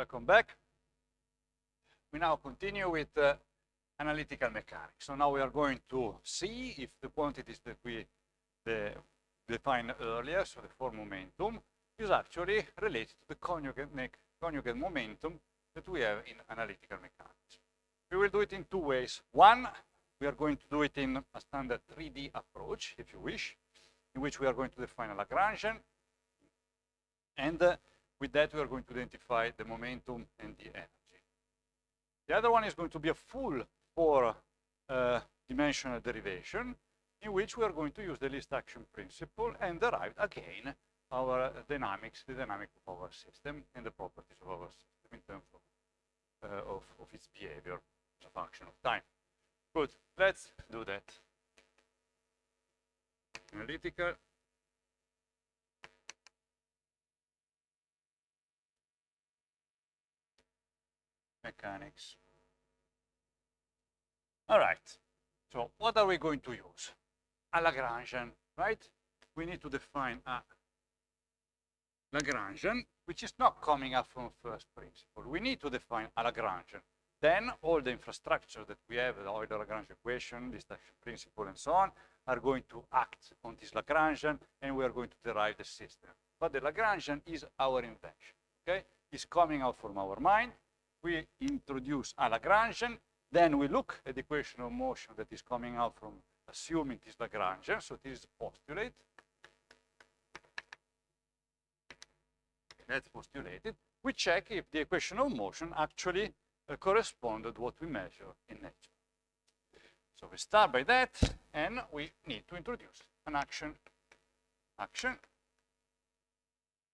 Welcome back. We now continue with analytical mechanics. So now we are going to see if the quantities that we defined earlier, so the form momentum, is actually related to the conjugate momentum that we have in analytical mechanics. We will do it in two ways. One, we are going to do it in a standard 3D approach, if you wish, in which we are going to define a Lagrangian. And with that, we are going to identify the momentum and the energy. The other one is going to be a full four-dimensional derivation, in which we are going to use the least action principle and derive again our dynamics, the dynamic of our system and the properties of our system in terms of its behavior as a function of time. Good, let's do that. Analytical mechanics. All right, so what are we going to use? A Lagrangian, right? We need to define a Lagrangian, which is not coming up from first principle. We need to define a Lagrangian. Then all the infrastructure that we have, the Euler-Lagrange equation, least action principle, and so on, are going to act on this Lagrangian, and we are going to derive the system. But the Lagrangian is our invention, okay? It's coming out from our mind. We introduce a Lagrangian, then we look at the equation of motion that is coming out from assuming this Lagrangian, so this is postulate. That's postulated. We check if the equation of motion actually corresponded to what we measure in nature. So we start by that, and we need to introduce an action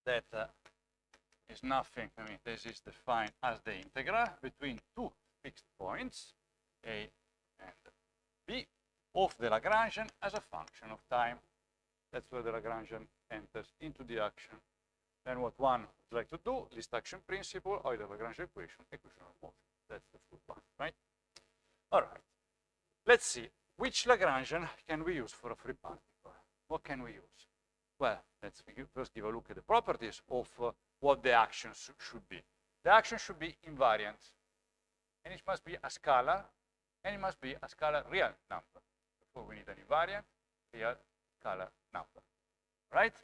that is nothing. I mean, this is defined as the integral between two fixed points, A and B, of the Lagrangian as a function of time. That's where the Lagrangian enters into the action. Then what one would like to do, least action principle, or the Lagrange equation of motion. That's the full one, right? All right. Let's see, which Lagrangian can we use for a free particle? What can we use? Well, let's first give a look at the properties of what the action should be. The action should be invariant, and it must be a scalar, and it must be a scalar real number. Therefore, we need an invariant real scalar number, right?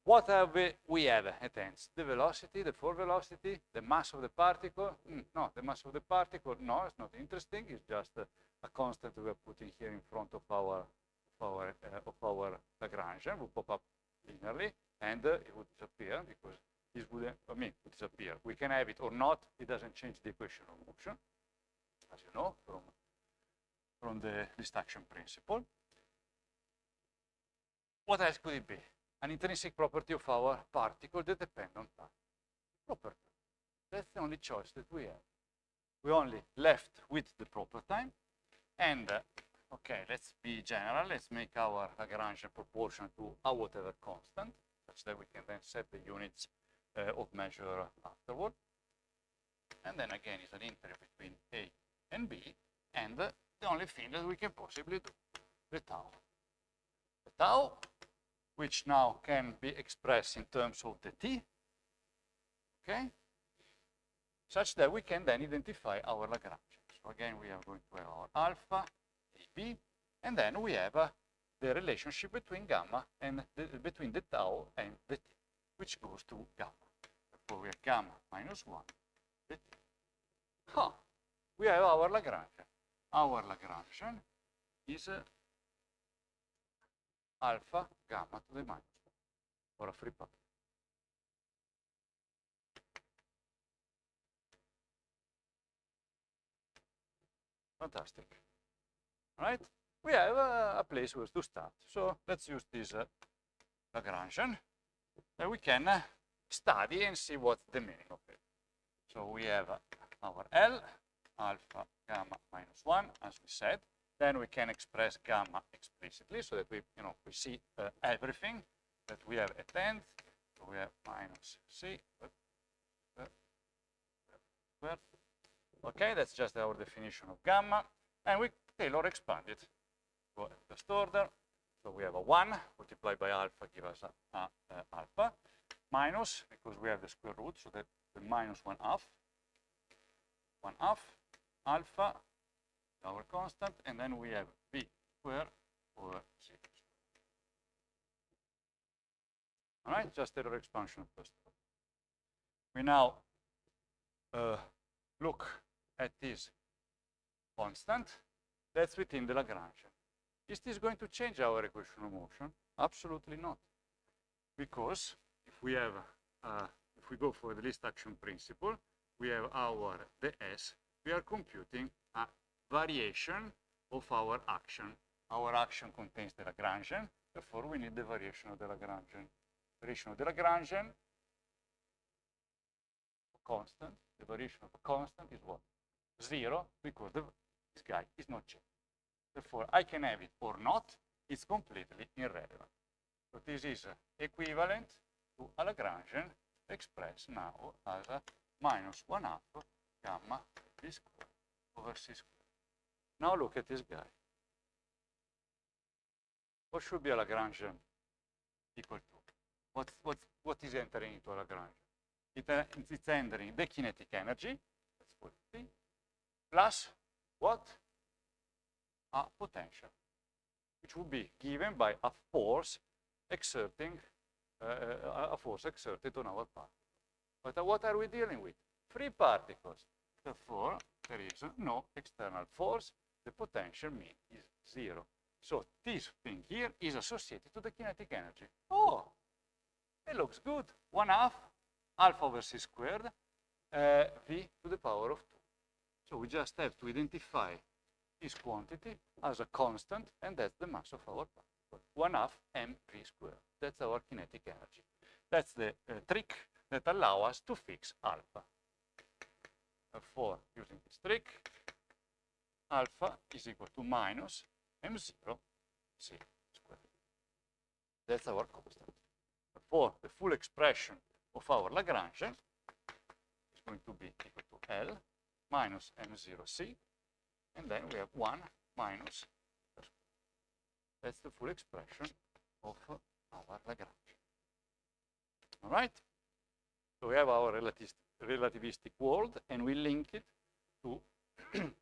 What have we have at ends? The velocity, the forward velocity, the mass of the particle? No, the mass of the particle, no, it's not interesting. It's just a constant we are putting here in front of our Lagrangian. Will pop up linearly, and it would disappear because this would, would disappear. We can have it or not. It doesn't change the equation of motion, as you know from the least action principle. What else could it be? An intrinsic property of our particle that depends on time. Proper time. That's the only choice that we have. We only left with the proper time. And, okay, let's be general. Let's make our Lagrangian proportional to a whatever constant, such that we can then set the units of measure afterward. And then again, it's an integral between A and B. And the only thing that we can possibly do, the tau. The tau, which now can be expressed in terms of the t, okay, such that we can then identify our Lagrangian. So again, we are going to have our alpha, AB, and then we have the relationship between gamma and between the tau and the t, which goes to gamma. Therefore, we have gamma minus 1, the t. We have our Lagrangian. Our Lagrangian is alpha gamma to the minus 1 for a free particle. Fantastic. All right, we have a place where to start. So let's use this Lagrangian, and we can study and see what's the meaning of it. So we have our L, alpha gamma minus 1, as we said. Then we can express gamma explicitly, so that we see everything that we have at end. So we have minus c. Okay, that's just our definition of gamma, and we Taylor expand it. Go at first order. So we have a 1 multiplied by alpha give us a alpha minus, because we have the square root, so that the minus 1/2 alpha, our constant, and then we have v squared over c. All right, just Taylor expansion first. We now look at this constant that's within the Lagrangian. Is this going to change our equation of motion? Absolutely not. Because if we have, if we go for the least action principle, we have our ds, we are computing a variation of our action. Our action contains the Lagrangian, therefore we need the variation of the Lagrangian. Variation of the Lagrangian, constant, the variation of a constant is what? 0, because this guy is not changing. Therefore, I can have it or not, it's completely irrelevant. So this is equivalent to a Lagrangian expressed now as a minus 1/2 gamma v squared over c squared. Now look at this guy. What should be a Lagrangian equal to? What is entering into a Lagrangian? It's entering the kinetic energy, let's put it in, plus what? A potential, which would be given by a force exerting, a force exerted on our particle. But what are we dealing with? Free particles. Therefore, there is no external force. The potential mean is 0. So this thing here is associated to the kinetic energy. Oh, it looks good. 1/2 alpha over c squared v to the power of 2. So we just have to identify this quantity as a constant, and that's the mass of our particle. 1/2 mv squared. That's our kinetic energy. That's the trick that allows us to fix alpha. Therefore, using this trick, alpha is equal to minus m0 c squared. That's our constant. Therefore, the full expression of our Lagrangian is going to be equal to L minus m0c, and then we have 1 minus. That's the full expression of our Lagrangian. All right? So we have our relativistic world, and we link it to the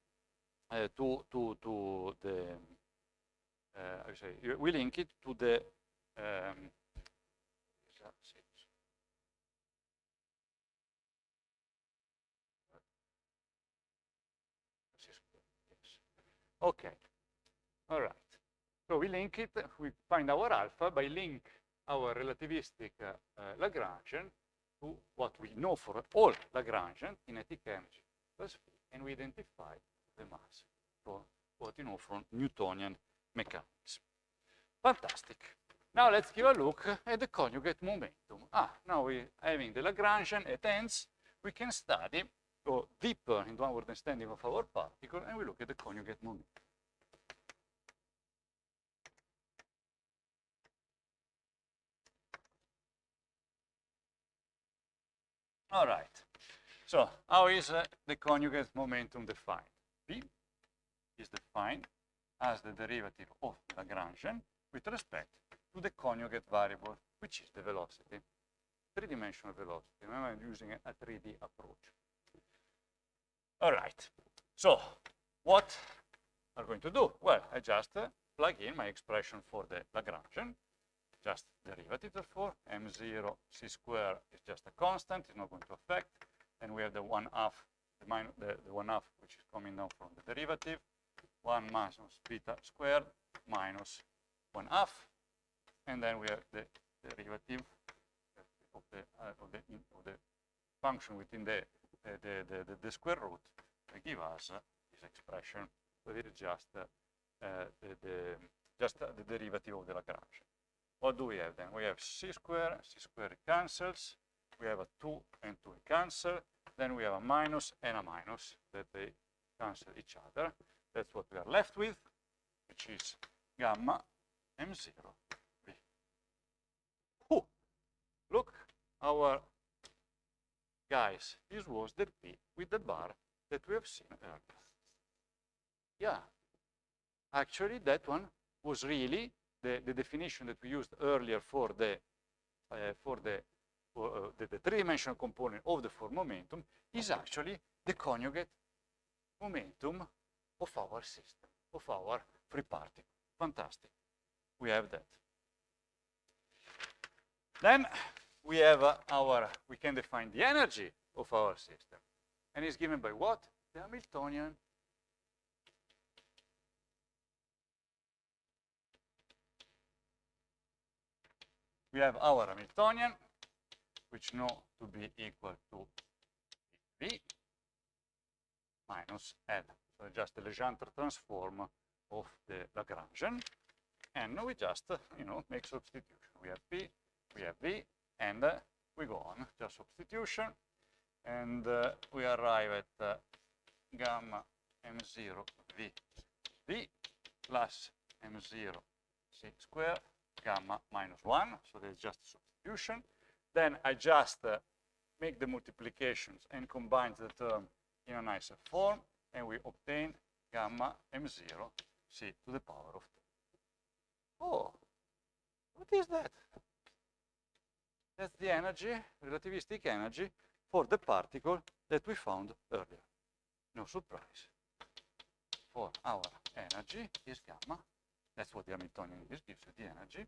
we link it to the okay. All right. So we link it, we find our alpha by link our relativistic Lagrangian to what we know for all Lagrangian, kinetic energy plus v, and we identify the mass for what you know from Newtonian mechanics. Fantastic. Now let's give a look at the conjugate momentum. Now we're having the Lagrangian at ends, we can study, go deeper into our understanding of our particle, and we look at the conjugate momentum. All right. So how is the conjugate momentum defined? V is defined as the derivative of the Lagrangian with respect to the conjugate variable, which is the velocity, three-dimensional velocity. Remember, I'm using a 3D approach. All right. So what are we going to do? Well, I just plug in my expression for the Lagrangian, just derivative, therefore, m0 c squared is just a constant, it's not going to affect. And we have the 1/2, the 1/2, which is coming down from the derivative, 1 minus beta squared minus 1/2, and then we have the derivative of the function within the square root to give us this expression. So it is just the derivative of the Lagrangian. What do we have then? We have c squared cancels. We have a 2 and 2 cancel. Then we have a minus and a minus that they cancel each other. That's what we are left with, which is gamma m0 v. Look, our guys, this was the P with the bar that we have seen earlier. Yeah, actually that one was really the definition that we used earlier for the three-dimensional component of the form momentum is actually the conjugate momentum of our system, of our free particle. Fantastic. We have that. Then we have we can define the energy of our system. And it's given by what? The Hamiltonian. We have our Hamiltonian, which know to be equal to V minus L. So just the Legendre transform of the Lagrangian. And we just, make substitution. We have P, we have V, and we go on, just substitution. And we arrive at gamma m0 v plus m0 c squared gamma minus 1. So there's just substitution. Then I just make the multiplications and combine the term in a nicer form, and we obtain gamma m0 c to the power of 2. Oh, what is that? That's the energy, relativistic energy, for the particle that we found earlier. No surprise. For our energy is gamma. That's what the Hamiltonian is, gives you the energy,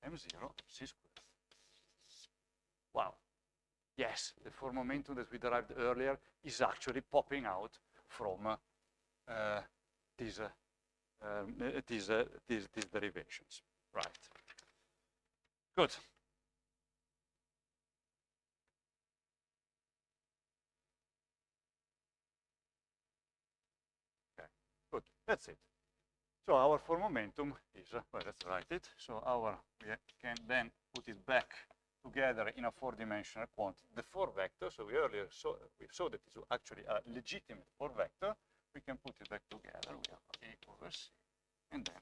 m0 c squared. Wow. Yes, the form momentum that we derived earlier is actually popping out from these derivations. Right. Good. Okay, good. That's it. So our form momentum is, well, let's write it. So we can then put it back together in a four-dimensional quantity, the 4 vector. So we saw that it's actually a legitimate 4 vector. We can put it back together. We have A over C, and then